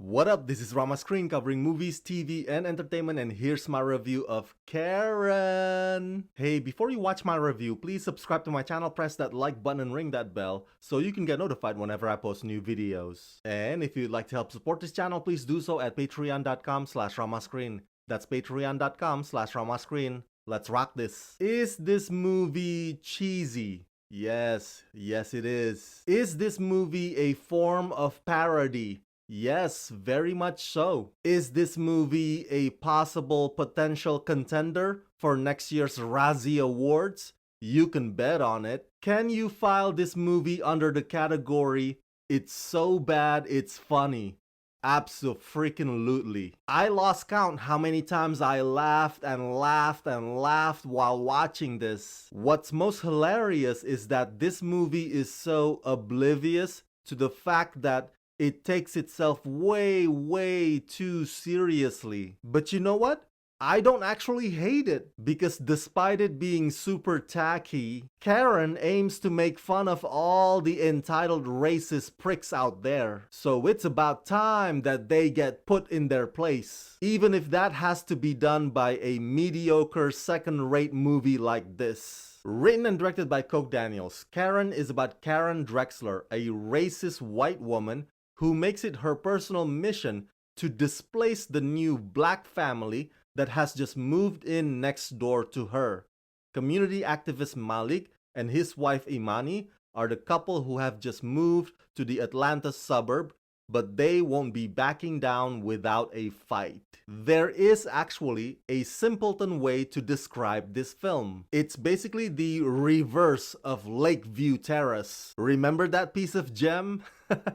What up, this is Rama Screen covering movies, TV, and entertainment, and here's my review of Karen. Hey, before you watch my review, please subscribe to my channel, press that like button and ring that bell so you can get notified whenever I post new videos. And if you'd like to help support this channel, please do so at patreon.com/ramascreen. That's patreon.com/ramascreen. Let's rock this. Is this movie cheesy? Yes it is. Is this movie a form of parody? Yes, very much so. Is this movie a possible potential contender for next year's Razzie Awards? You can bet on it. Can you file this movie under the category, it's so bad it's funny? Abso-freaking-lutely. I lost count how many times I laughed and laughed and laughed while watching this. What's most hilarious is that this movie is so oblivious to the fact that it takes itself way too seriously. But you know what? I don't actually hate it, because despite it being super tacky, Karen aims to make fun of all the entitled racist pricks out there. So it's about time that they get put in their place, even if that has to be done by a mediocre second-rate movie like this. Written and directed by Coke Daniels, Karen is about Karen Drexler, a racist white woman who makes it her personal mission to displace the new black family that has just moved in next door to her. Community activist Malik and his wife Imani are the couple who have just moved to the Atlanta suburb, but they won't be backing down without a fight. There is actually a simpleton way to describe this film. It's basically the reverse of Lakeview Terrace. Remember that piece of gem?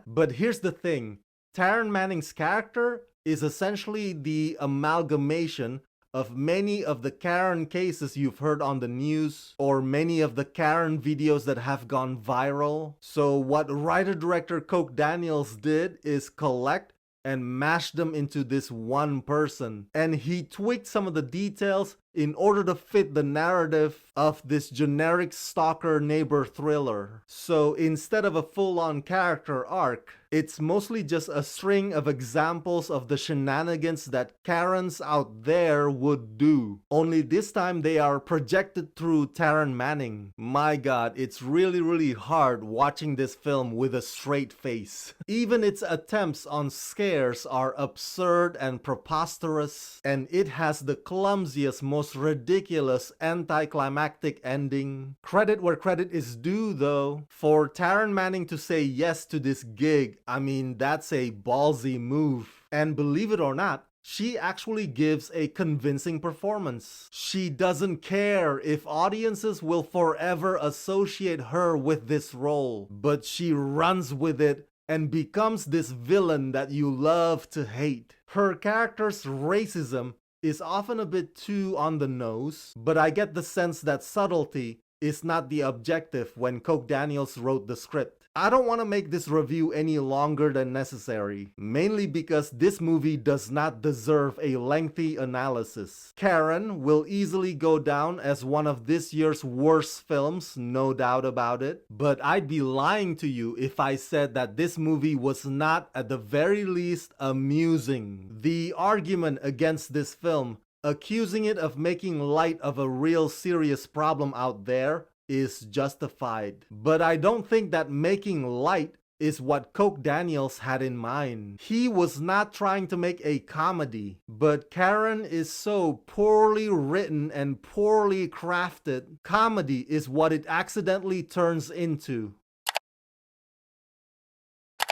But here's the thing. Taryn Manning's character is essentially the amalgamation of many of the Karen cases you've heard on the news, or many of the Karen videos that have gone viral. So what writer-director Coke Daniels did is collect and mash them into this one person. And he tweaked some of the details in order to fit the narrative of this generic stalker neighbor thriller. So instead of a full-on character arc, it's mostly just a string of examples of the shenanigans that Karens out there would do. Only this time they are projected through Taryn Manning. My god, it's really hard watching this film with a straight face. Even its attempts on scares are absurd and preposterous, and it has the clumsiest, most ridiculous anticlimactic ending. Credit where credit is due though. For Taryn Manning to say yes to this gig, I mean, that's a ballsy move. And believe it or not, she actually gives a convincing performance. She doesn't care if audiences will forever associate her with this role, but she runs with it and becomes this villain that you love to hate. Her character's racism is often a bit too on the nose, but I get the sense that subtlety is not the objective when Coke Daniels wrote the script. I don't want to make this review any longer than necessary, mainly because this movie does not deserve a lengthy analysis. Karen will easily go down as one of this year's worst films, no doubt about it, but I'd be lying to you if I said that this movie was not at the very least amusing. The argument against this film, accusing it of making light of a real serious problem out there, is justified. But I don't think that making light is what Coke Daniels had in mind. He was not trying to make a comedy, but Karen is so poorly written and poorly crafted, comedy is what it accidentally turns into.